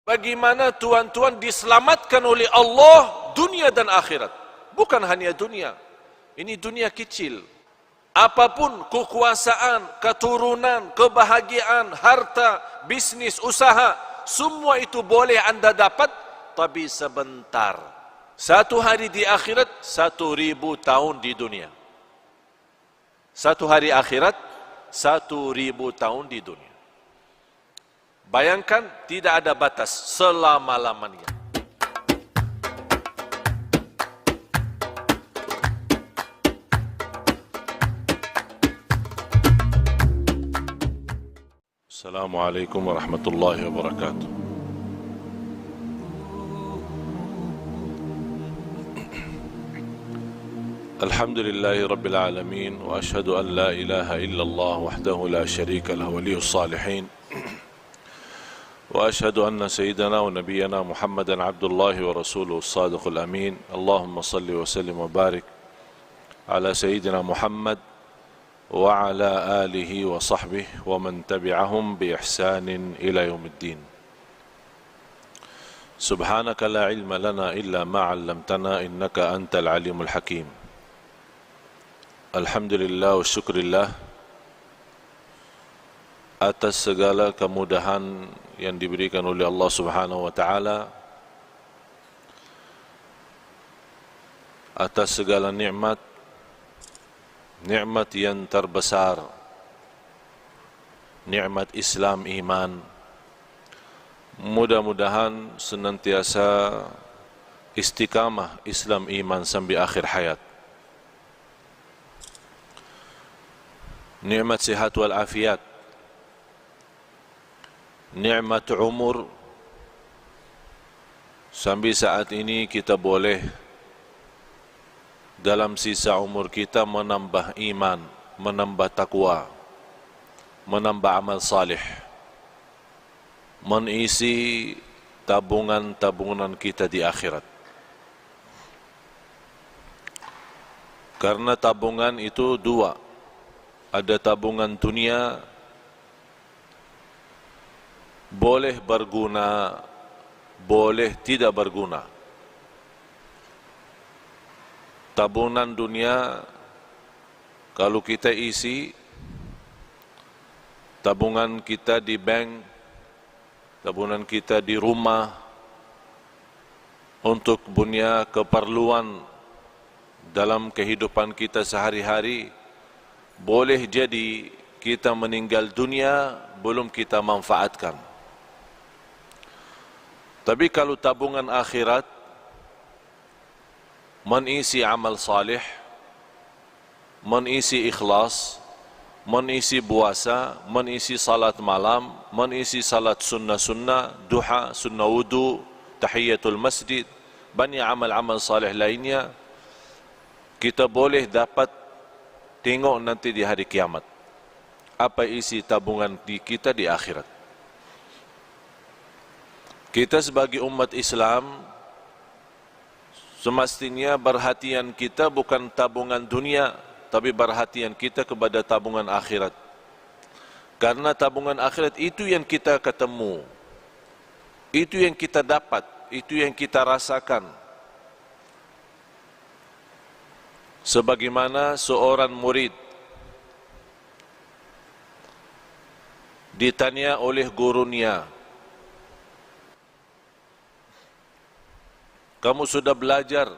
Bagaimana tuan-tuan diselamatkan oleh Allah dunia dan akhirat. Bukan hanya dunia. Ini dunia kecil. Apapun kekuasaan, keturunan, kebahagiaan, harta, bisnis, usaha, semua itu boleh anda dapat, tapi sebentar. Satu hari di akhirat, 1000 tahun di dunia. Satu hari akhirat, 1000 tahun di dunia. Bayangkan, tidak ada batas selama-lamanya. Assalamualaikum warahmatullahi wabarakatuh. Alhamdulillahi rabbil alamin, wa ashhadu an la ilaha illallah wahdahu la sharika lahu waliyus salihin. وأشهد أن سيدنا ونبينا محمدا عبد الله ورسوله الصادق الأمين. اللهم صل وسلم وبارك على سيدنا محمد وعلى آله وصحبه ومن تبعهم بإحسان إلى يوم الدين. سبحانك لا علم لنا إلا ما علمتنا إنك أنت العليم الحكيم. الحمد لله والشكر لله atas segala kemudahan yang diberikan oleh Allah Subhanahu wa taala, atas segala nikmat yang terbesar, nikmat Islam, iman. Mudah-mudahan senantiasa istiqamah Islam iman sampai akhir hayat. Nikmat sihat wal afiat, nikmat umur, sampai saat ini kita boleh dalam sisa umur kita menambah iman, menambah takwa, menambah amal salih, mengisi tabungan-tabungan kita di akhirat. Karena tabungan itu dua, ada tabungan dunia, boleh berguna, boleh tidak berguna. Tabungan dunia, kalau kita isi tabungan kita di bank, tabungan kita di rumah, untuk punya keperluan dalam kehidupan kita sehari-hari, boleh jadi kita meninggal dunia belum kita manfaatkan. Tapi kalau tabungan akhirat mengisi amal salih, mengisi ikhlas, mengisi puasa, mengisi salat malam, mengisi salat sunnah-sunnah, duha, sunnah wudu, tahiyatul masjid, banyak amal-amal salih lainnya, kita boleh dapat tengok nanti di hari kiamat apa isi tabungan kita di akhirat. Kita sebagai umat Islam semestinya perhatian kita bukan tabungan dunia, tapi perhatian kita kepada tabungan akhirat. Karena tabungan akhirat itu yang kita ketemu, itu yang kita dapat, itu yang kita rasakan. Sebagaimana seorang murid ditanya oleh gurunya, kamu sudah belajar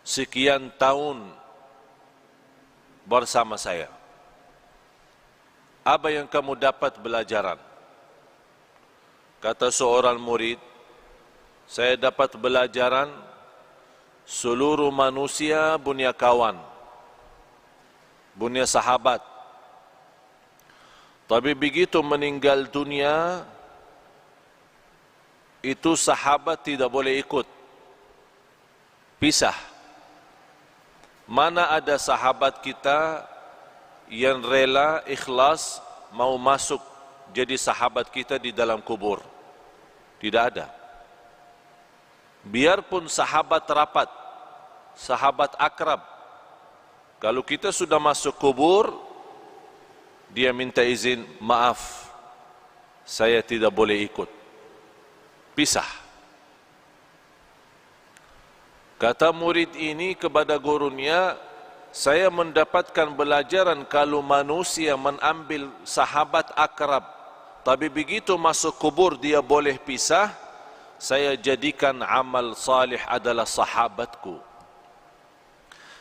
sekian tahun bersama saya, apa yang kamu dapat belajaran? Kata seorang murid, saya dapat belajaran seluruh manusia punya kawan, punya sahabat. Tapi begitu meninggal dunia, itu sahabat tidak boleh ikut, pisah. Mana ada sahabat kita yang rela, ikhlas, mau masuk jadi sahabat kita di dalam kubur? Tidak ada. Biarpun sahabat rapat, sahabat akrab, kalau kita sudah masuk kubur, dia minta izin, maaf, saya tidak boleh ikut. pisah. Kata murid ini kepada gurunya, saya mendapatkan pelajaran kalau manusia mengambil sahabat akrab, tapi begitu masuk kubur dia boleh pisah, saya jadikan amal salih adalah sahabatku.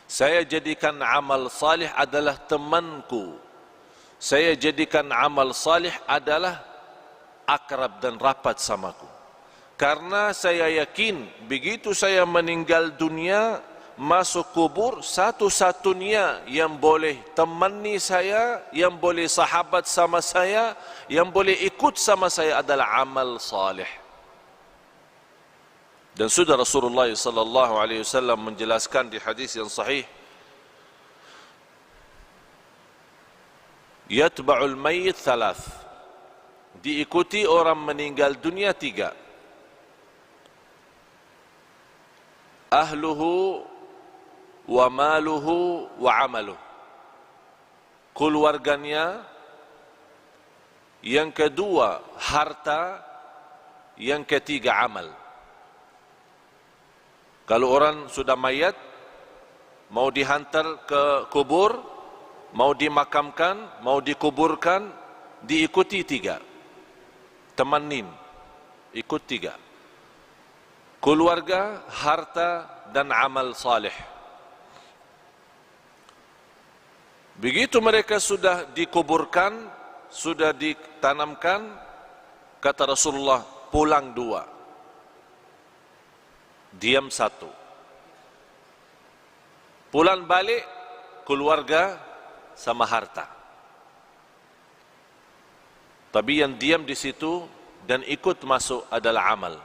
Saya jadikan amal salih adalah temanku. Saya jadikan amal salih adalah akrab dan rapat samaku. Karena saya yakin begitu saya meninggal dunia, masuk kubur, satu-satunya yang boleh temani saya, yang boleh sahabat sama saya, yang boleh ikut sama saya adalah amal salih. Dan sudah Rasulullah sallallahu alaihi wasallam menjelaskan di hadis yang sahih, yatba'ul mayyit thalath, diikuti orang meninggal dunia 3. Ahluhu wa maluhu wa amaluh, keluarganya, yang kedua harta, yang ketiga amal. Kalau orang sudah mayat, mau dihantar ke kubur, mau dimakamkan, mau dikuburkan, diikuti 3. Temanin, ikut 3. Keluarga, harta, dan amal salih. Begitu mereka sudah dikuburkan, sudah ditanamkan, kata Rasulullah, pulang 2, diam 1. Pulang balik, keluarga sama harta. Tapi yang diam di situ dan ikut masuk adalah amal.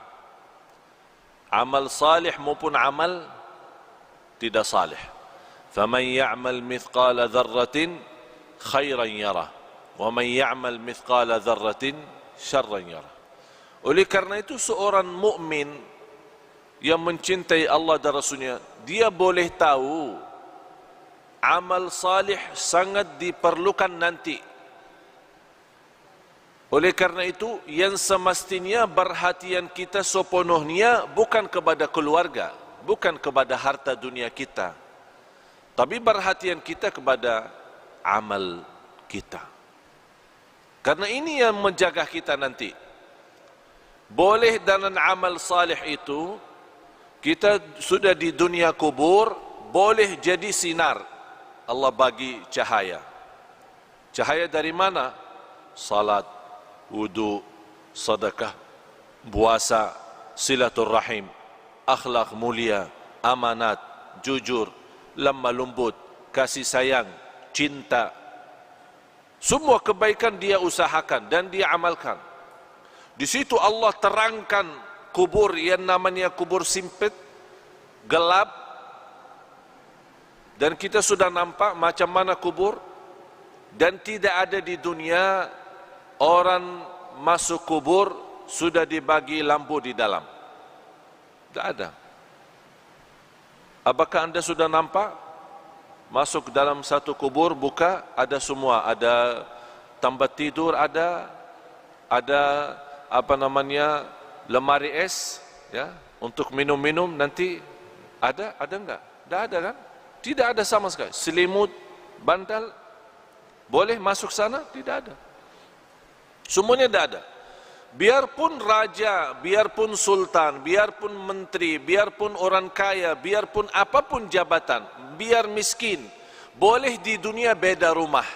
Amal salih maupun amal tidak salih. فَمَنْ يَعْمَلْ مِثْقَالَ ذَرَّةٍ خَيْرًا يَرَهُ وَمَنْ يَعْمَلْ مِثْقَالَ ذَرَّةٍ شَرًّا يَرَهُ. Oleh karena itu seorang mukmin yang mencintai Allah dan Rasulnya, dia boleh tahu amal salih sangat diperlukan nanti. Oleh karena itu yang semestinya perhatian kita sepenuhnya bukan kepada keluarga, bukan kepada harta dunia kita, tapi perhatian kita kepada amal kita. Karena ini yang menjaga kita nanti. Boleh dalam amal salih itu, kita sudah di dunia kubur, boleh jadi sinar. Allah bagi cahaya. Cahaya dari mana? Salat, wudu, sedekah, puasa, silaturrahim, akhlak mulia, amanat, jujur, lemah lembut, kasih sayang, cinta. Semua kebaikan dia usahakan dan dia amalkan. Di situ Allah terangkan kubur yang namanya kubur sempit, gelap. Dan kita sudah nampak macam mana kubur. Dan tidak ada di dunia orang masuk kubur sudah dibagi lampu di dalam. Tidak ada. Apakah anda sudah nampak? Masuk dalam satu kubur, buka, ada semua. Ada tempat tidur, ada lemari es, ya, untuk minum-minum nanti ada enggak? Tidak ada kan? Tidak ada sama sekali. Selimut, bantal, boleh masuk sana? Tidak ada. Semuanya tidak ada. Biarpun raja, biarpun sultan, biarpun menteri, biarpun orang kaya, biarpun apapun jabatan, biar miskin, boleh di dunia beda rumah.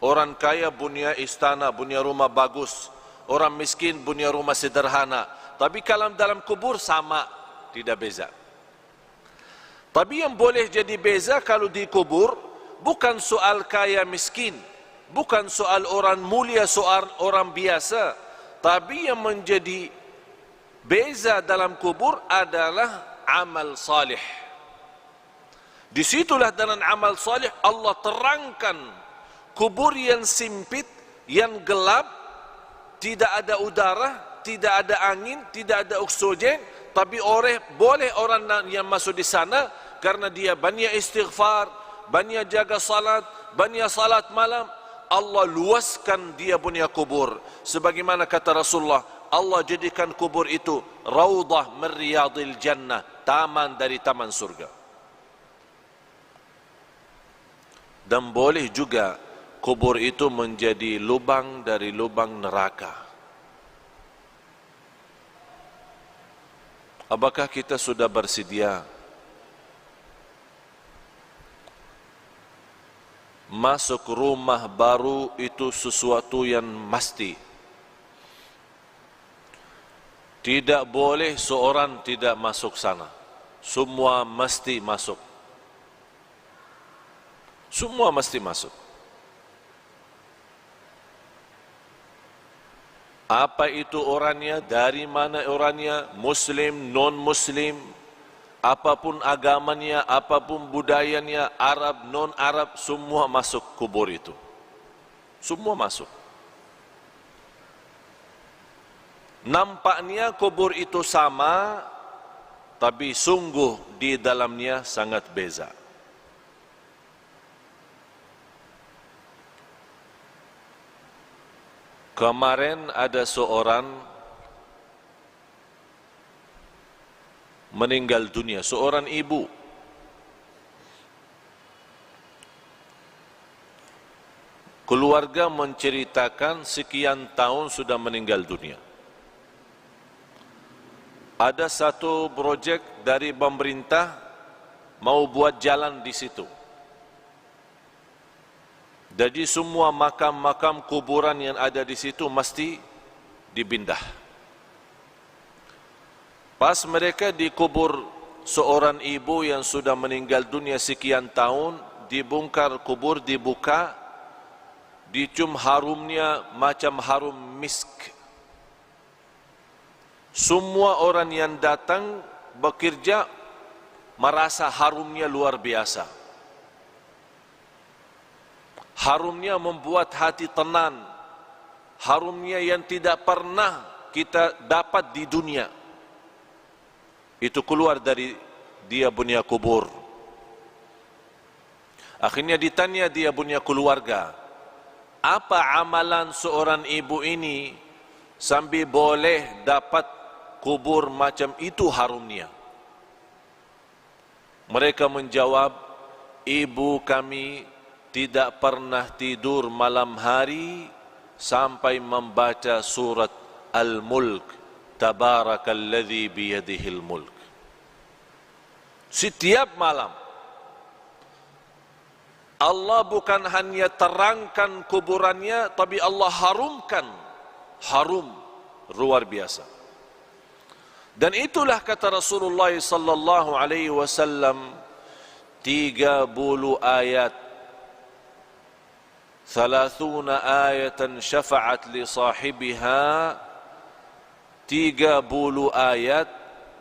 Orang kaya punya istana, punya rumah bagus. Orang miskin punya rumah sederhana. Tapi kalau dalam kubur sama, tidak beza. Tapi yang boleh jadi beza kalau di kubur, bukan soal kaya miskin, bukan soal orang mulia, soal orang biasa. Tapi yang menjadi beza dalam kubur adalah amal salih. Disitulah dalam amal salih Allah terangkan kubur yang sempit, yang gelap, tidak ada udara, tidak ada angin, tidak ada oksigen, tapi boleh orang yang masuk di sana karena dia banyak istighfar, banyak jaga salat, banyak salat malam. Allah luaskan dia punya kubur. Sebagaimana kata Rasulullah, Allah jadikan kubur itu raudhah min riyadil jannah, taman dari taman surga. Dan boleh juga kubur itu menjadi lubang dari lubang neraka. Apakah kita sudah bersedia masuk rumah baru itu sesuatu yang mesti? Tidak boleh seorang tidak masuk sana. Semua mesti masuk. Semua mesti masuk. Apa itu orangnya, dari mana orangnya, Muslim, non-Muslim, apapun agamanya, apapun budayanya, Arab, non-Arab, semua masuk kubur itu. Semua masuk. Nampaknya kubur itu sama, tapi sungguh di dalamnya sangat beza. Kemarin ada seorang meninggal dunia, seorang ibu. Keluarga menceritakan sekian tahun sudah meninggal dunia. Ada satu projek dari pemerintah mau buat jalan di situ. Jadi semua makam-makam kuburan yang ada di situ mesti dipindah. Pas mereka dikubur seorang ibu yang sudah meninggal dunia sekian tahun, dibongkar kubur, dibuka, dicium harumnya macam harum misk. Semua orang yang datang bekerja merasa harumnya luar biasa. Harumnya membuat hati tenang. Harumnya yang tidak pernah kita dapat di dunia. Itu keluar dari dia punya kubur. Akhirnya ditanya dia punya keluarga, apa amalan seorang ibu ini sampai boleh dapat kubur macam itu harumnya? Mereka menjawab, ibu kami tidak pernah tidur malam hari sampai membaca surat Al-Mulk, Tabarakalladzi biyadihil mulk. Setiap malam Allah bukan hanya terangkan kuburannya, tapi Allah harumkan. Harum luar biasa. Dan itulah kata Rasulullah sallallahu alaihi wasallam, 30 ayat, 30 ayatan syafa'at li sahibiha, 30 ayat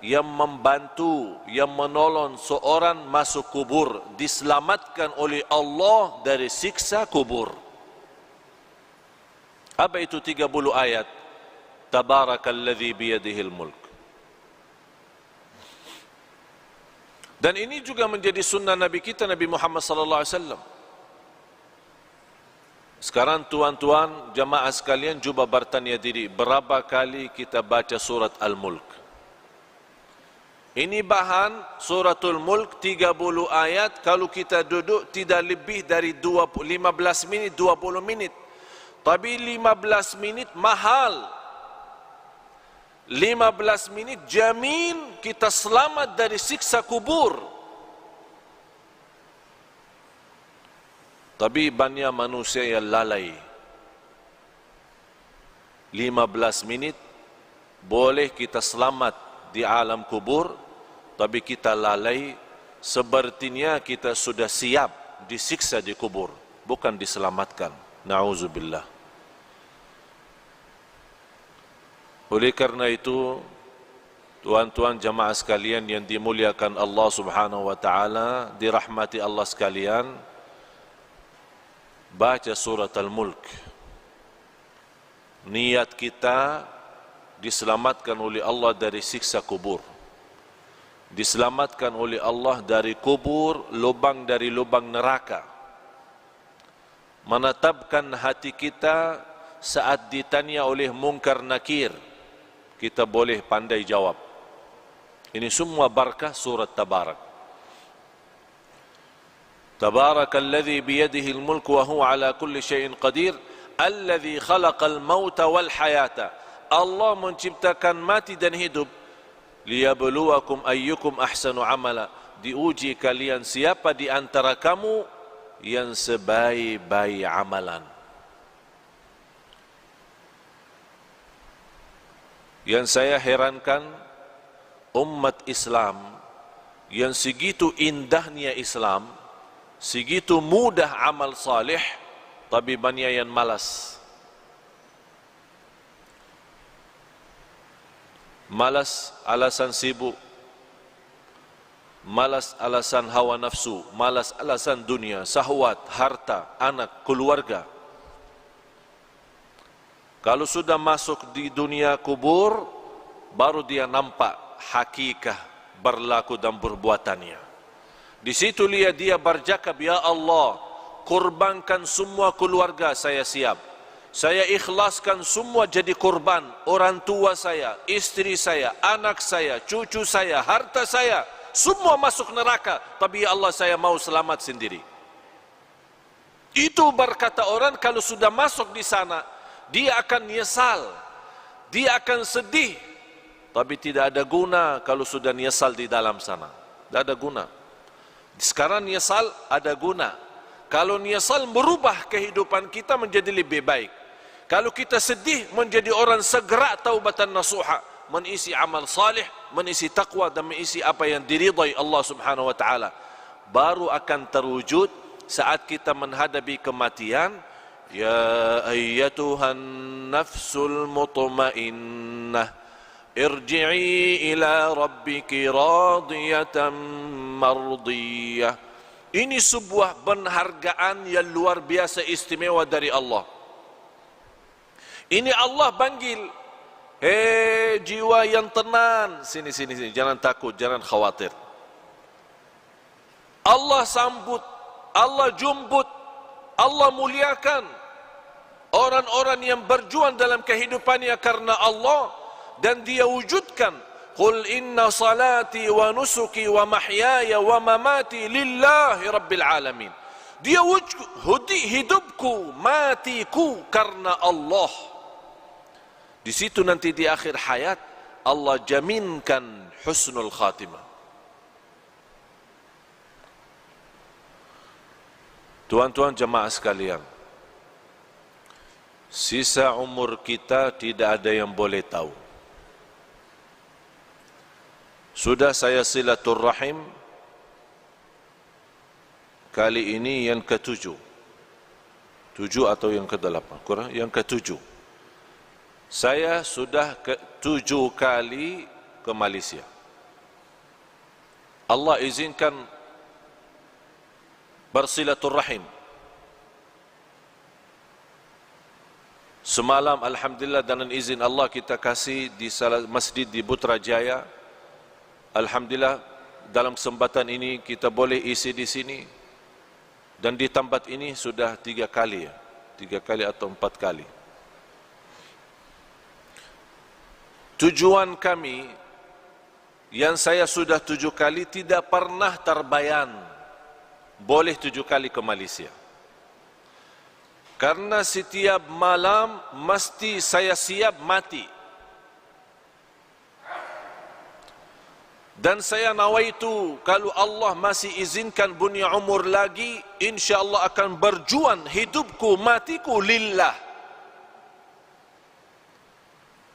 yang membantu, yang menolong seorang masuk kubur, diselamatkan oleh Allah dari siksa kubur. Apa itu 30 ayat? Tabarakalladzi biyadihil mulk. Dan ini juga menjadi sunnah Nabi kita, Nabi Muhammad sallallahu alaihi wasallam. Sekarang tuan-tuan jamaah sekalian cuba bertanya diri, berapa kali kita baca surat Al-Mulk? Ini bahan suratul Mulk 30 ayat, kalau kita duduk tidak lebih dari 15 menit, 20 menit. Tapi 15 menit mahal. 15 menit jamin kita selamat dari siksa kubur. Tapi banyak manusia yang lalai. 15 menit boleh kita selamat di alam kubur, tapi kita lalai, sepertinya kita sudah siap disiksa di kubur, bukan diselamatkan. Na'udzubillah. Oleh karena itu, tuan-tuan jamaah sekalian yang dimuliakan Allah Subhanahu wa taala, dirahmati Allah sekalian, baca surat Al-Mulk. Niat kita diselamatkan oleh Allah dari siksa kubur. Diselamatkan oleh Allah dari kubur, lubang dari lubang neraka. Menetapkan hati kita saat ditanya oleh Munkar Nakir, kita boleh pandai jawab. Ini semua barakah surat Tabarak. Tabarakalladzi biyadihi al-mulku wa huwa ala kulli syai'in qadir, alladzi khalaqal mauta wal hayata. Allah menciptakan mati dan hidup, liyabluwakum ayyukum ahsanu amala, diuji kalian siapa di antara kamu yang sebaik-baik amalan. Yang saya herankan, umat Islam yang segitu indahnya Islam, segitu mudah amal salih, tapi banyak yang malas. Malas alasan sibuk, malas alasan hawa nafsu, malas alasan dunia, syahwat, harta, anak, keluarga. Kalau sudah masuk di dunia kubur, baru dia nampak hakikat berlaku dan perbuatannya. Di situ dia bercakap, ya Allah, kurbankan semua keluarga saya siap. Saya ikhlaskan semua jadi kurban. Orang tua saya, istri saya, anak saya, cucu saya, harta saya, semua masuk neraka. Tapi ya Allah, saya mau selamat sendiri. Itu berkata orang kalau sudah masuk di sana, dia akan nyesal, dia akan sedih, tapi tidak ada guna kalau sudah nyesal di dalam sana. Tidak ada guna. Sekarang nyesal ada guna. Kalau nyesal merubah kehidupan kita menjadi lebih baik. Kalau kita sedih menjadi orang segera taubatan nasuha, mengisi amal salih, mengisi taqwa dan mengisi apa yang diridai Allah Subhanahu wa taala. Baru akan terwujud saat kita menghadapi kematian. Ya ayyatuhan nafsul mutmainnah, irji'i ila rabbiki radiyatan mardiyah. Ini sebuah penghargaan yang luar biasa istimewa dari Allah. Ini Allah panggil, hei jiwa yang tenang, sini, jangan takut, jangan khawatir. Allah sambut, Allah jemput, Allah muliakan orang-orang yang berjuang dalam kehidupannya karena Allah, dan dia wujudkan, qul inna salati wa nusuki wa mahyaya wa mamati lillahi rabbil alamin. Dia wujud hidupku, matiku karena Allah. Di situ nanti di akhir hayat Allah jaminkan husnul khatimah. Tuan-tuan jemaah sekalian, sisa umur kita tidak ada yang boleh tahu. Sudah saya silaturrahim kali ini yang ke-7. 7 atau yang ke-8? Kurang, yang ke-7. Saya sudah ke-7 kali ke Malaysia. Allah izinkan bersilaturrahim. Semalam alhamdulillah dengan izin Allah kita kasih di salah masjid di Putrajaya. Alhamdulillah dalam kesempatan ini kita boleh isi di sini. Dan di tempat ini sudah 3 kali ya. 3 kali atau 4 kali. Tujuan kami yang saya sudah 7 kali tidak pernah terbayang boleh 7 kali ke Malaysia. Karena setiap malam mesti saya siap mati. Dan saya nawaitu kalau Allah masih izinkan punya umur lagi, insya-Allah akan berjuang hidupku matiku lillah.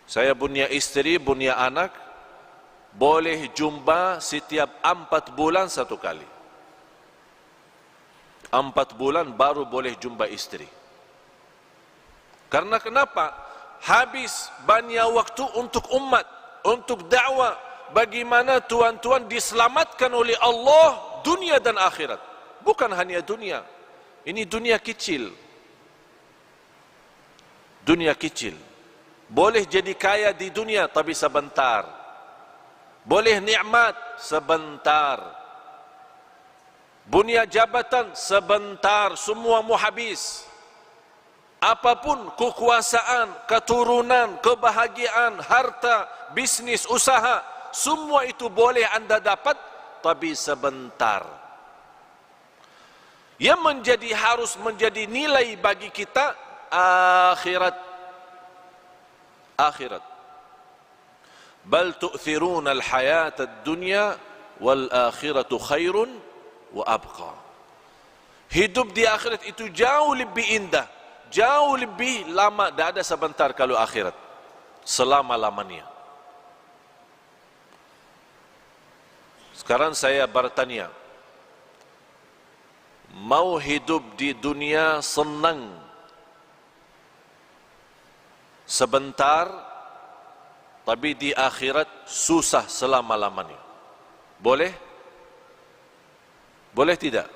Saya punya istri, punya anak, boleh jumpa setiap 4 bulan 1 kali. 4 bulan baru boleh jumpa istri. Karena kenapa? Habis banyak waktu untuk umat, untuk dakwah. Bagaimana tuan-tuan diselamatkan oleh Allah dunia dan akhirat. Bukan hanya dunia. Ini dunia kecil. Dunia kecil. Boleh jadi kaya di dunia tapi sebentar. Boleh nikmat sebentar. Punya jabatan sebentar, semua mau habis. apapun kekuasaan, keturunan, kebahagiaan, harta, bisnis, usaha, semua itu boleh anda dapat, tapi sebentar. Yang harus menjadi nilai bagi kita akhirat. Akhirat. Bal tu'thiruna al-hayata ad-dunya wal akhiratu khairun wa abqa. Hidup di akhirat itu jauh lebih indah, jauh lebih lama. Tidak ada sebentar kalau akhirat, selama-lamanya. Sekarang saya bertanya, mau hidup di dunia senang sebentar, tapi di akhirat susah selama-lamanya? Boleh? Boleh tidak?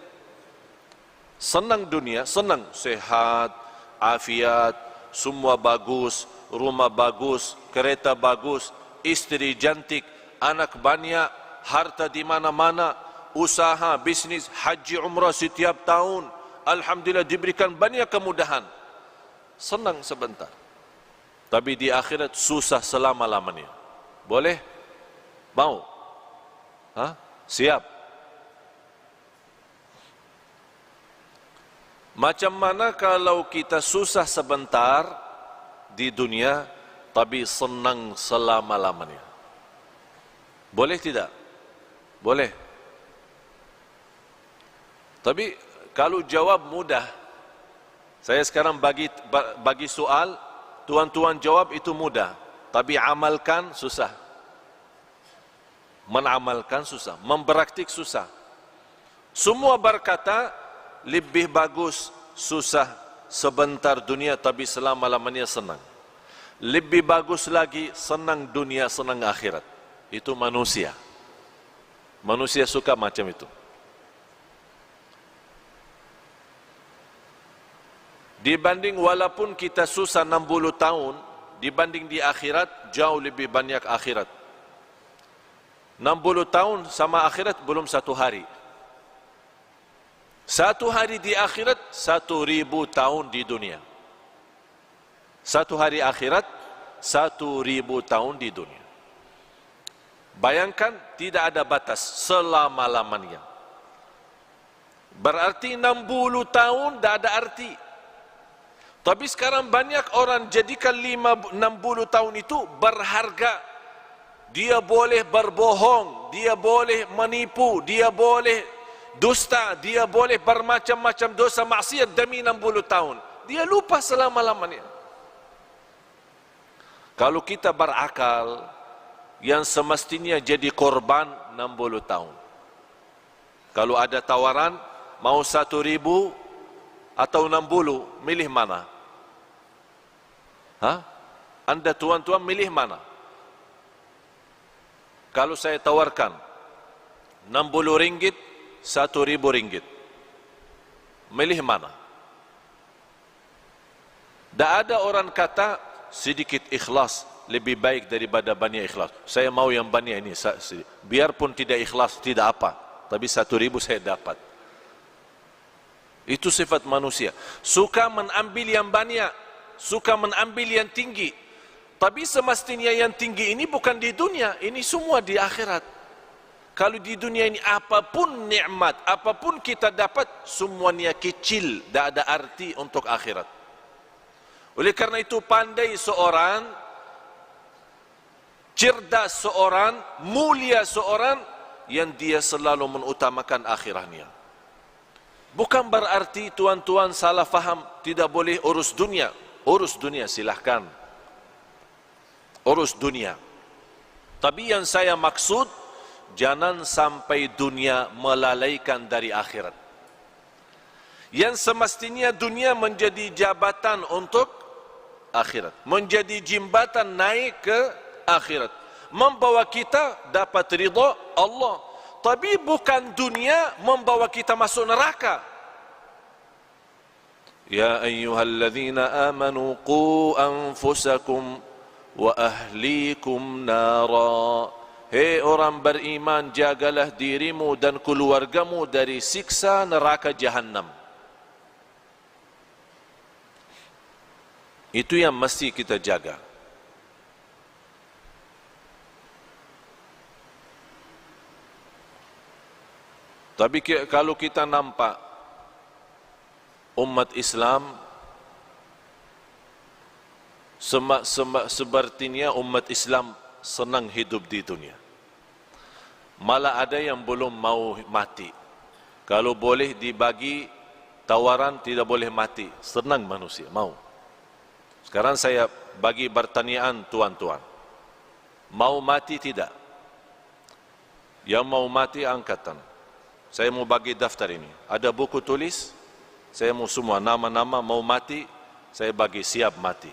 Senang dunia, senang, sehat, afiat, semua bagus, rumah bagus, kereta bagus, istri cantik, anak banyak, harta di mana-mana, usaha, bisnis, haji, umrah setiap tahun, alhamdulillah diberikan banyak kemudahan. Senang sebentar, tapi di akhirat susah selama-lamanya. Boleh? Mau? Siap? Macam mana kalau kita susah sebentar di dunia, tapi senang selama-lamanya? Boleh tidak? Boleh. Tapi kalau jawab mudah, saya sekarang bagi soal, tuan-tuan jawab itu mudah, tapi amalkan susah. Menamalkan susah, mempraktik susah. Semua berkata, lebih bagus susah sebentar dunia tapi selama-lamanya senang. Lebih bagus lagi senang dunia, senang akhirat. Itu manusia. Manusia suka macam itu. Dibanding walaupun kita susah 60 tahun, dibanding di akhirat jauh lebih banyak akhirat. 60 tahun sama akhirat belum satu hari. Satu hari di akhirat 1000 tahun di dunia. Satu hari akhirat 1000 tahun di dunia. Bayangkan tidak ada batas selama-lamanya. Berarti 60 tahun tidak ada arti. Tapi sekarang banyak orang jadikan 60 tahun itu berharga. Dia boleh berbohong, dia boleh menipu, dia boleh dusta, dia boleh bermacam-macam dosa maksiat demi 60 tahun. Dia lupa selama-lamanya. Kalau kita berakal, yang semestinya jadi korban 60 tahun. Kalau ada tawaran, mau 1000 atau 60, milih mana? Anda tuan-tuan milih mana? Kalau saya tawarkan 60 ringgit, 1000 ringgit, milih mana? Tak ada orang kata sedikit ikhlas lebih baik daripada banyak ikhlas. Saya mau yang banyak ini, biarpun tidak ikhlas tidak apa, tapi 1000 saya dapat. Itu sifat manusia, suka mengambil yang banyak, suka mengambil yang tinggi. Tapi semestinya yang tinggi ini bukan di dunia, ini semua di akhirat. Kalau di dunia ini apapun nikmat, apapun kita dapat, semuanya kecil, tidak ada arti untuk akhirat. Oleh karena itu pandai seorang, cerdas seorang, mulia seorang, yang dia selalu mengutamakan akhiratnya. Bukan berarti tuan-tuan salah faham, tidak boleh urus dunia. Urus dunia silahkan. Urus dunia. Tapi yang saya maksud, jangan sampai dunia melalaikan dari akhirat. Yang semestinya dunia menjadi jabatan untuk akhirat, menjadi jembatan naik ke akhirat, membawa kita dapat ridha Allah. Tapi bukan dunia membawa kita masuk neraka. Ya ayyuhalladzina amanu qu anfusakum wa ahlikum nara. Hei orang beriman, jagalah dirimu dan keluargamu dari siksa neraka Jahannam. Itu yang mesti kita jaga. Tapi kalau kita nampak umat Islam sepertinya umat Islam senang hidup di dunia. Malah ada yang belum mau mati. Kalau boleh dibagi tawaran tidak boleh mati, senang manusia, mau. Sekarang saya bagi pertanyaan tuan-tuan. Mau mati tidak? Yang mau mati angkatan. Saya mau bagi daftar ini. Ada buku tulis, saya mau semua nama-nama mau mati, saya bagi siap mati.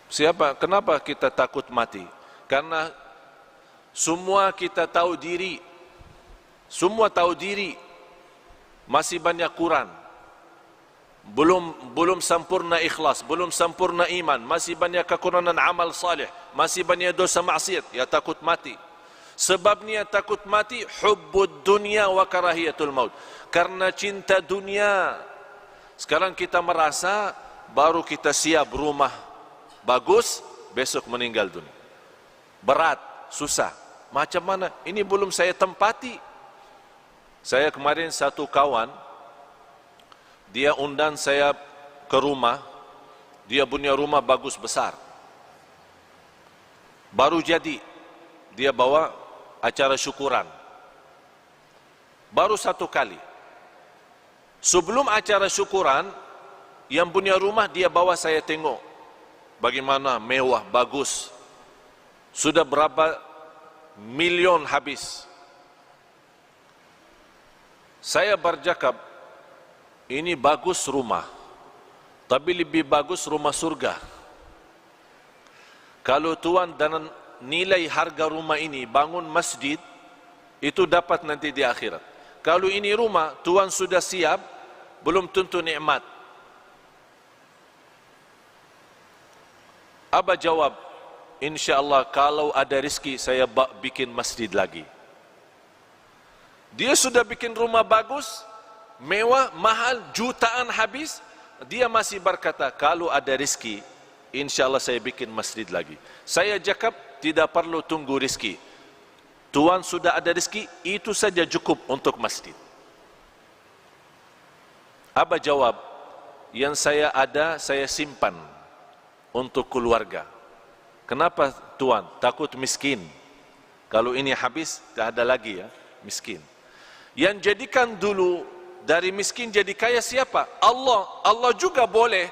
Siapa? Kenapa kita takut mati? Karena semua kita tahu diri. Semua tahu diri. Masih banyak kurang. Belum sempurna ikhlas, belum sempurna iman, masih banyak kekurangan amal salih, masih banyak dosa maksiat, ya takut mati. Sebabnya takut mati hubbud dunya wa karahiyatul maut. Karena cinta dunia. Sekarang kita merasa baru kita siap rumah bagus, besok meninggal dunia. Berat, susah. Macam mana? Ini belum saya tempati. Saya kemarin satu kawan, dia undang saya ke rumah, dia punya rumah bagus besar. Baru jadi, dia bawa acara syukuran. Baru satu kali. Sebelum acara syukuran, yang punya rumah dia bawa saya tengok. Bagaimana mewah, bagus. Sudah berapa milion habis. Saya bercakap, ini bagus rumah, tapi lebih bagus rumah surga. Kalau tuan dan nilai harga rumah ini bangun masjid, itu dapat nanti di akhirat. Kalau ini rumah, tuan sudah siap, belum tentu nikmat. Apa jawab? InsyaAllah kalau ada rezeki saya bikin masjid lagi. Dia sudah bikin rumah bagus, mewah, mahal, jutaan habis. Dia masih berkata, kalau ada rezeki, insyaAllah saya bikin masjid lagi. Saya cakap, tidak perlu tunggu rezeki. Tuan sudah ada rezeki, itu saja cukup untuk masjid. Apa jawab? Yang saya ada, saya simpan untuk keluarga. Kenapa tuan? Takut miskin. Kalau ini habis, tak ada lagi ya, miskin. Yang jadikan dulu dari miskin jadi kaya siapa? Allah. Allah juga boleh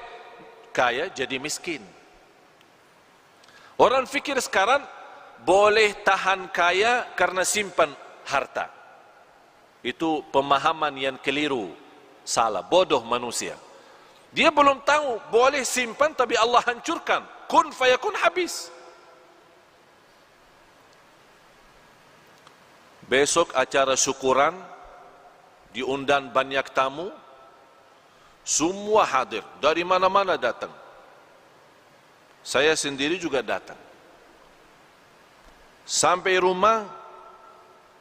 kaya jadi miskin. Orang fikir sekarang boleh tahan kaya karena simpan harta. Itu pemahaman yang keliru, salah, bodoh manusia. Dia belum tahu boleh simpan tapi Allah hancurkan. Kun fayakun, habis. Besok acara syukuran, diundang banyak tamu, semua hadir, dari mana-mana datang. Saya sendiri juga datang. Sampai rumah,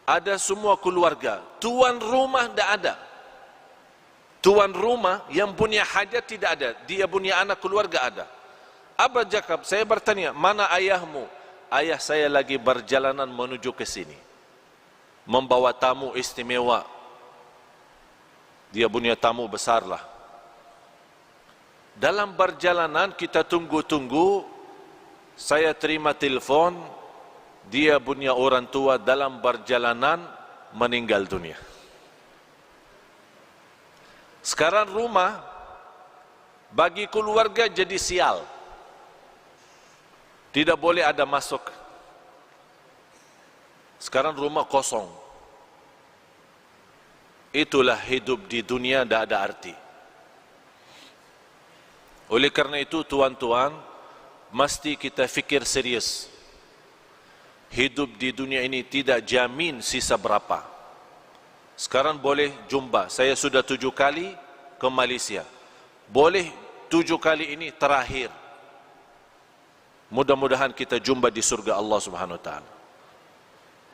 ada semua keluarga. Tuan rumah tidak ada. Tuan rumah yang punya hajat tidak ada. Dia punya anak keluarga ada. Apa cakap? Saya bertanya, mana ayahmu? Ayah saya lagi berjalanan menuju ke sini, membawa tamu istimewa. Dia punya tamu besar lah. Dalam perjalanan kita tunggu-tunggu, saya terima telefon, dia punya orang tua dalam perjalanan meninggal dunia. Sekarang rumah bagi keluarga jadi sial. Tidak boleh ada masuk. Sekarang rumah kosong. Itulah hidup di dunia, tidak ada arti. Oleh karena itu tuan-tuan, mesti kita fikir serius. Hidup di dunia ini tidak jamin sisa berapa. Sekarang boleh jumpa, saya sudah 7 kali ke Malaysia. Boleh 7 kali ini terakhir. Mudah-mudahan kita jumpa di surga Allah Subhanahu Wa Taala.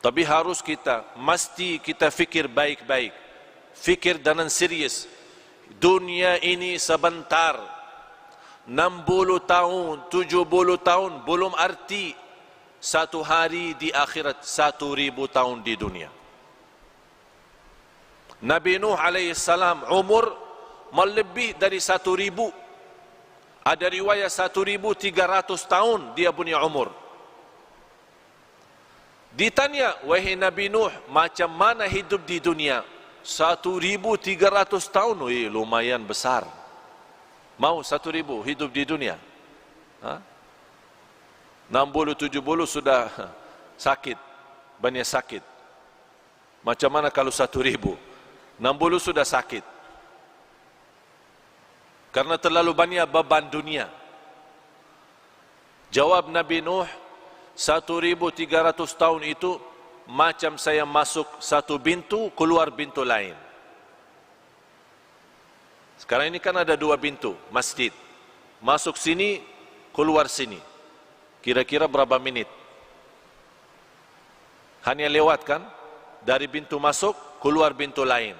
Tapi harus kita, mesti kita fikir baik-baik. Fikir dengan serius. dunia ini sebentar. 60 tahun, 70 tahun belum arti satu hari di akhirat, 1000 tahun di dunia. Nabi Nuh alaihissalam umur melebih dari 1000. Ada riwayat 1300 tahun dia punya umur. Ditanya, wahai Nabi Nuh, macam mana hidup di dunia? 1300 tahun, lumayan besar. Mau 1000 hidup di dunia? 60-70 sudah sakit, banyak sakit. Macam mana kalau 1000? 60 sudah sakit. Karena terlalu banyak beban dunia. Jawab Nabi Nuh, 1300 tahun itu macam saya masuk satu pintu, keluar pintu lain. Sekarang ini kan ada 2 pintu masjid. Masuk sini, keluar sini. Kira-kira berapa menit? Hanya lewat kan? Dari pintu masuk, keluar pintu lain.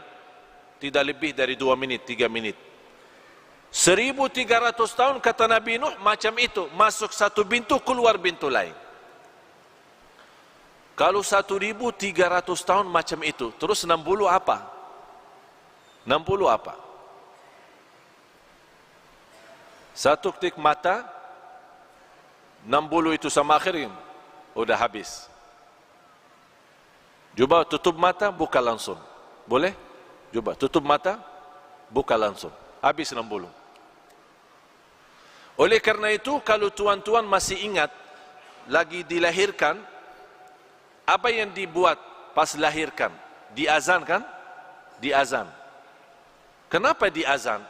Tidak lebih dari 2 menit, 3 menit. 1300 tahun kata Nabi Nuh macam itu. Masuk satu pintu, keluar pintu lain. Kalau 1300 tahun macam itu, terus 60 apa? 60 apa? Satu ketik mata, 60 itu sama akhir, udah habis. Coba tutup mata, buka langsung. Boleh? Coba tutup mata, buka langsung. Habis 60. Oleh karena itu, kalau tuan-tuan masih ingat, lagi dilahirkan, apa yang dibuat pas lahirkan? Diazan kan? Diazan. Kenapa diazan?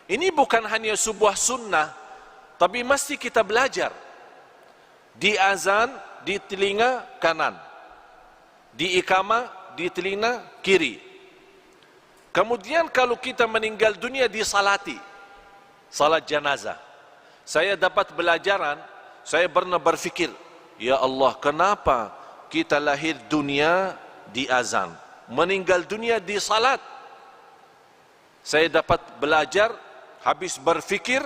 Ini bukan hanya sebuah sunnah, tapi mesti kita belajar. Diazan di telinga kanan, diikamah di telinga kiri. Kemudian kalau kita meninggal dunia disalati, salat jenazah. Saya dapat belajaran, saya pernah berfikir, ya Allah, kenapa kita lahir dunia di azan, meninggal dunia di salat? Saya dapat belajar, habis berfikir,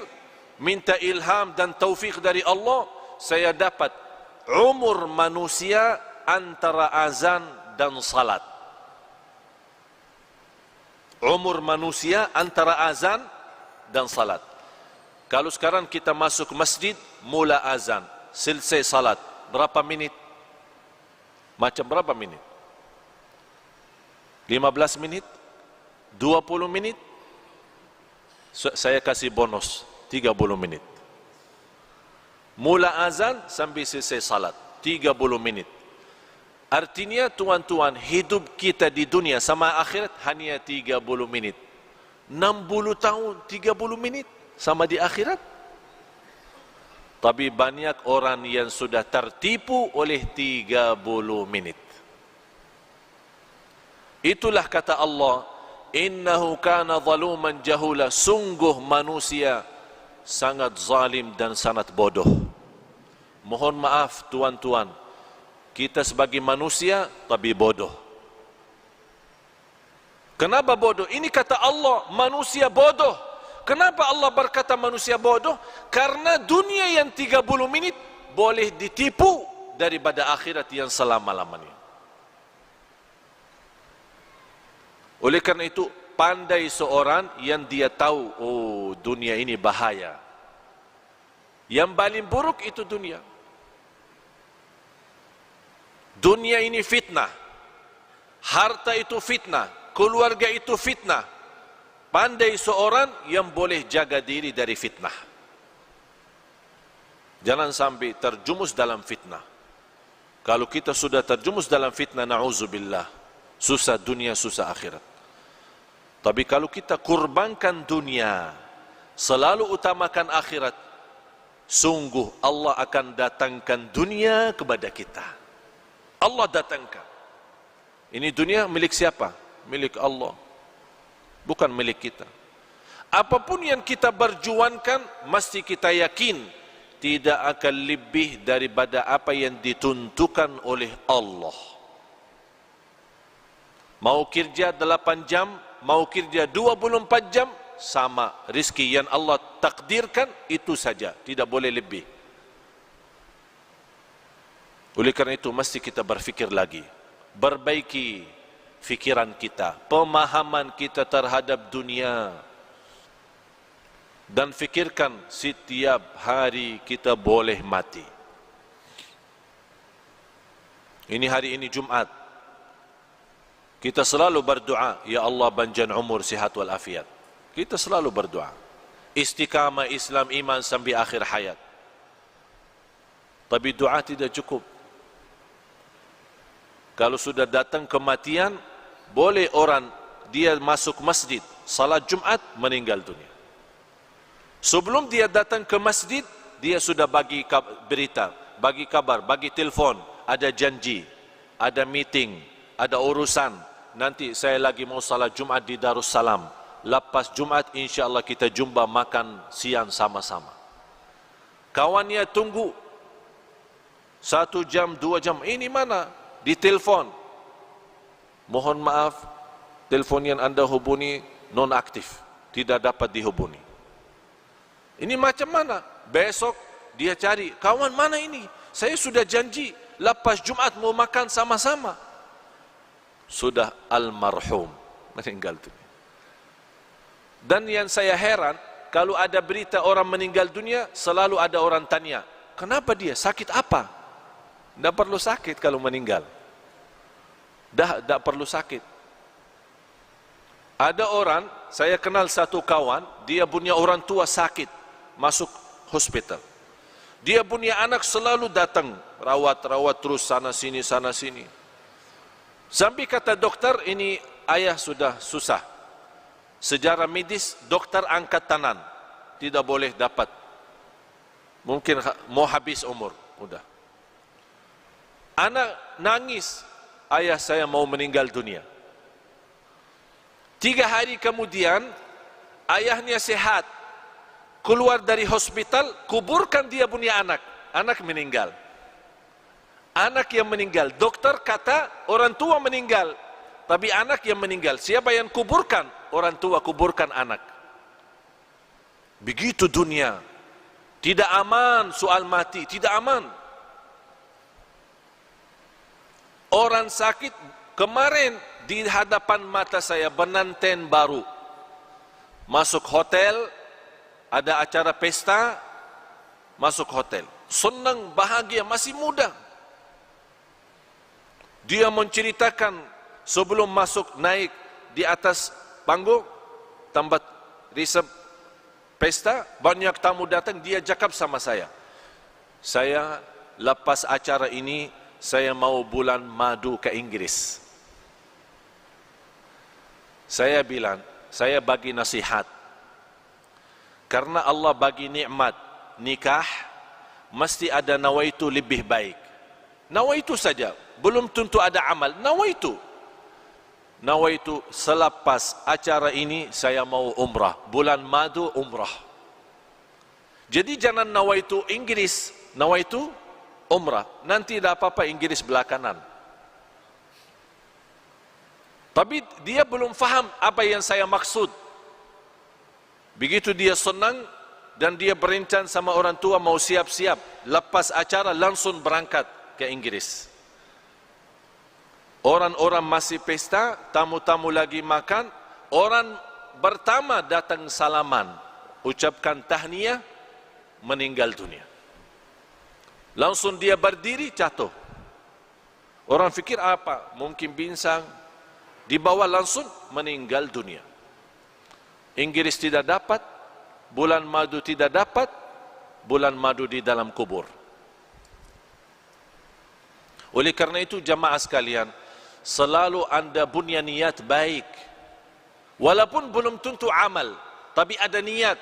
minta ilham dan taufik dari Allah, saya dapat umur manusia antara azan dan salat. Umur manusia antara azan dan salat. Kalau sekarang kita masuk masjid, mula azan, selesai salat, berapa menit? Macam berapa menit? 15 menit? 20 menit? Saya kasih bonus 30 menit. Mula azan sampai selesai salat 30 menit. Artinya tuan-tuan, hidup kita di dunia sama akhirat hanya 30 menit. 60 tahun 30 menit sama di akhirat. Tapi banyak orang yang sudah tertipu oleh 30 menit. Itulah kata Allah, innahu kana zaluman jahula, sungguh manusia sangat zalim dan sangat bodoh. Mohon maaf tuan-tuan, kita sebagai manusia tapi bodoh. Kenapa bodoh? Ini kata Allah, manusia bodoh. Kenapa Allah berkata manusia bodoh? Karena dunia yang 30 menit boleh ditipu daripada akhirat yang selama-lamanya. Oleh karena itu, pandai seorang yang dia tahu, oh dunia ini bahaya. Yang paling buruk itu dunia. Dunia ini fitnah. Harta itu fitnah. Keluarga itu fitnah. Pandai seorang yang boleh jaga diri dari fitnah. Jangan sampai terjumus dalam fitnah. Kalau kita sudah terjumus dalam fitnah, na'udzubillah, susah dunia, susah akhirat. Tapi kalau kita kurbankan dunia, selalu utamakan akhirat, sungguh Allah akan datangkan dunia kepada kita. Allah datangkan. Ini dunia milik siapa? Milik Allah, bukan milik kita. Apapun yang kita berjuangkan, mesti kita yakin tidak akan lebih daripada apa yang ditentukan oleh Allah. Mau kerja 8 jam, mau kerja 24 jam, sama rizki yang Allah takdirkan itu saja, tidak boleh lebih. Oleh kerana itu mesti kita berfikir lagi, perbaiki fikiran kita, pemahaman kita terhadap dunia, dan fikirkan setiap hari kita boleh mati. Ini hari ini Jumat, kita selalu berdoa, ya Allah panjang umur, sihat wal afiat. Kita selalu berdoa, istiqamah Islam iman sampai akhir hayat. Tapi doa tidak cukup. Kalau sudah datang kematian, boleh orang dia masuk masjid, salat Jumat, meninggal dunia. Sebelum dia datang ke masjid, dia sudah bagi berita, bagi kabar, bagi telefon, ada janji, ada meeting, ada urusan. Nanti saya lagi mau salat Jumat di Darussalam. Lepas Jumat, insyaAllah kita jumpa makan siang sama-sama. Kawannya tunggu 1 jam, 2 jam. Ini mana? Di telefon. Mohon maaf, telefon yang anda hubungi non-aktif, tidak dapat dihubungi. Ini macam mana? Besok dia cari, kawan mana ini? Saya sudah janji, lepas Jumat mau makan sama-sama. Sudah almarhum, meninggal dunia. Dan yang saya heran, kalau ada berita orang meninggal dunia, selalu ada orang tanya, kenapa dia? Sakit apa? Tidak perlu sakit kalau meninggal. Tidak perlu sakit. Ada orang, saya kenal satu kawan, dia punya orang tua sakit, masuk hospital. Dia punya anak selalu datang, rawat terus sana sini. Sampai kata dokter, ini ayah sudah susah. Sejarah medis, dokter angkat tangan, tidak boleh dapat. Mungkin mau habis umur, udah. Anak nangis, ayah saya mau meninggal dunia. 3 hari kemudian, ayahnya sehat, keluar dari hospital, kuburkan dia punya anak. Anak meninggal. Anak yang meninggal. Dokter kata orang tua meninggal, tapi anak yang meninggal. Siapa yang kuburkan? Orang tua kuburkan anak. Begitu dunia. Tidak aman soal mati, tidak aman. Orang sakit, kemarin di hadapan mata saya pengantin baru masuk hotel, ada acara pesta, masuk hotel, senang, bahagia, masih muda. Dia menceritakan sebelum masuk naik di atas panggung tempat resep pesta, banyak tamu datang, dia cakap sama saya lepas acara ini saya mau bulan madu ke Inggris. Saya bilang, saya bagi nasihat, karena Allah bagi nikmat nikah, mesti ada nawaitu lebih baik. Nawaitu saja, belum tentu ada amal. Nawaitu selepas acara ini saya mau umrah, bulan madu umrah. Jadi jangan nawaitu Inggris, nawaitu umrah. Nanti tidak apa-apa Inggris belakangan. Tapi dia belum faham apa yang saya maksud. Begitu dia senang dan dia berencana sama orang tua mau siap-siap, lepas acara langsung berangkat ke Inggris. Orang-orang masih pesta, tamu-tamu lagi makan, orang pertama datang salaman, ucapkan tahniah, meninggal dunia. Langsung dia berdiri, jatuh. Orang fikir apa? Mungkin pinsang. Dibawa langsung meninggal dunia. Inggris tidak dapat, bulan madu tidak dapat, bulan madu di dalam kubur. Oleh karena itu jamaah sekalian, selalu anda punya niat baik. Walaupun belum tentu amal, tapi ada niat.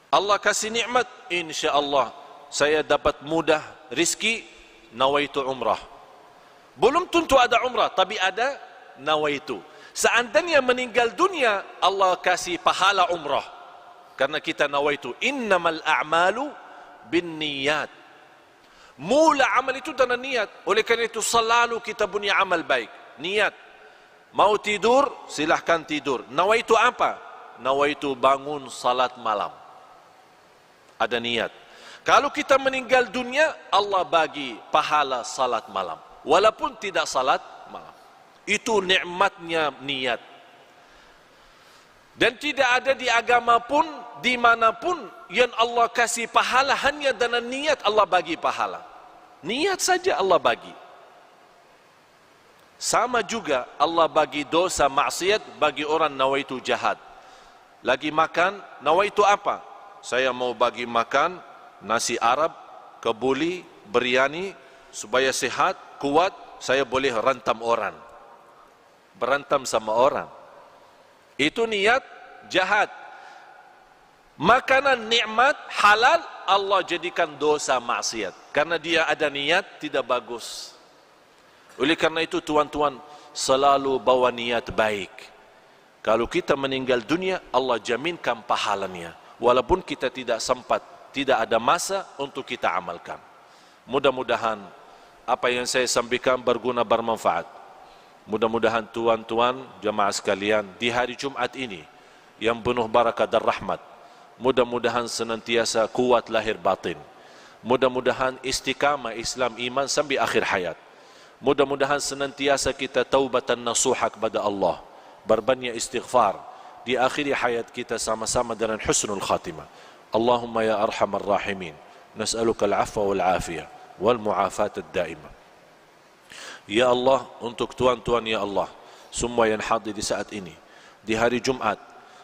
Allah kasih nikmat, insya-Allah saya dapat mudah rizki, nawaitu umrah. Belum tentu ada umrah, tapi ada nawaitu. Seandainya meninggal dunia, Allah kasih pahala umrah. Karena kita nawaitu, innamal a'malu bin niyat. Mula amal itu dengan niat. Oleh karena itu selalu kita punya amal baik, niat. Mau tidur, silahkan tidur. Nawaitu apa? Nawaitu bangun salat malam. Ada niat. Kalau kita meninggal dunia, Allah bagi pahala salat malam. Walaupun tidak salat malam. Itu nikmatnya niat. Dan tidak ada di agama pun, dimanapun yang Allah kasih pahala hanya dengan niat Allah bagi pahala. Niat saja Allah bagi. Sama juga Allah bagi dosa maksiat bagi orang nawaitu jahat. Lagi makan, nawaitu apa? Saya mau bagi makan nasi Arab, kebuli, biryani, supaya sehat, kuat, saya boleh rantam orang. Berantam sama orang. Itu niat jahat. Makanan nikmat halal Allah jadikan dosa maksiat. Karena dia ada niat tidak bagus. Oleh karena itu tuan-tuan selalu bawa niat baik. Kalau kita meninggal dunia Allah jaminkan pahalanya. Walaupun kita tidak sempat, tidak ada masa untuk kita amalkan. Mudah-mudahan apa yang saya sampaikan berguna bermanfaat. Mudah-mudahan tuan-tuan jemaah sekalian di hari Jumat ini yang penuh barakah dan rahmat, mudah-mudahan senantiasa kuat lahir batin. Mudah-mudahan istiqamah Islam iman sampai akhir hayat. Mudah-mudahan senantiasa kita taubatan nasuha kepada Allah, berbanyak istighfar di akhir hayat kita sama-sama dengan husnul khatimah. Allahumma ya arhamar rahimin, nas'aluka al-'afwa wal 'afiyah wal mu'afat ad-daimah. Ya Allah, untuk tuan-tuan ya Allah, semua yang hadir di saat ini, di hari Jumat,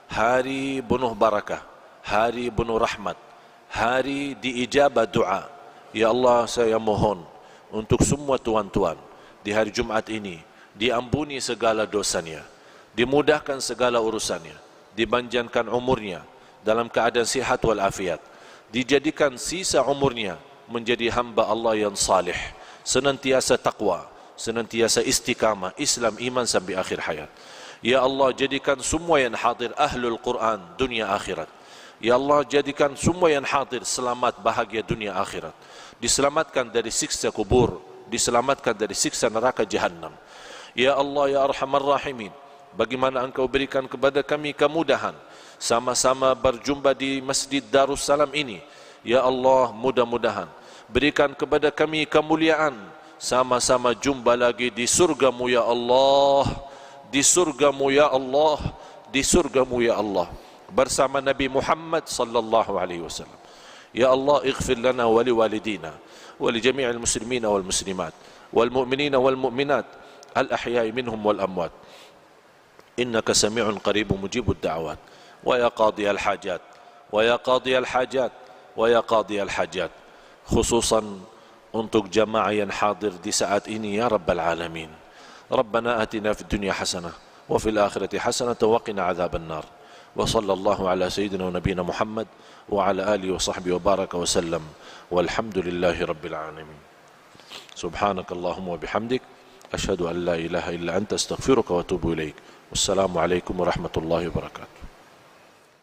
hari penuh barakah, hari penuh rahmat, hari diijabah doa. Ya Allah, saya mohon untuk semua tuan-tuan di hari Jumat ini diampuni segala dosanya, dimudahkan segala urusannya, dipanjangkan umurnya dalam keadaan sihat wal afiat, dijadikan sisa umurnya menjadi hamba Allah yang salih, senantiasa taqwa, senantiasa istiqamah Islam iman sampai akhir hayat. Ya Allah, jadikan semua yang hadir ahlul Quran dunia akhirat. Ya Allah, jadikan semua yang hadir selamat bahagia dunia akhirat, diselamatkan dari siksa kubur, diselamatkan dari siksa neraka jahannam. Ya Allah ya arhamar rahimin, bagaimana Engkau berikan kepada kami kemudahan sama-sama berjumpa di Masjid Darussalam ini. Ya Allah, mudah-mudahan berikan kepada kami kemuliaan sama-sama jumpa lagi di surgamu ya Allah, di surgamu ya Allah, di surgamu ya Allah, bersama Nabi Muhammad sallallahu alaihi wasallam. Ya Allah, ighfir lana wa liwalidina wa li jami'il muslimina wal muslimat wal mu'minina wal mu'minat al ahya'i minhum wal amwat. Innaka sami'un qaribun mujibud da'awat. Wa ya qadiyal hajat, wa ya qadiyal hajat, wa ya qadiyal hajat. Khususan untuk jamaah yang hadir di saat ini ya Rabbal Alamin. Rabbana atina fid dunya hasanah wa fil akhirati hasanah wa qina adzaban nar. Wa sallallahu ala sayyidina wa nabiyina Muhammad wa ala alihi wa sahbihi wa baraka wa sallam. Walhamdulillahi rabbil alamin. Subhanakallahumma wa bihamdik asyhadu an la ilaha illa anta astaghfiruka wa atubu ilaik. Wassalamu alaikum warahmatullahi wabarakatuh.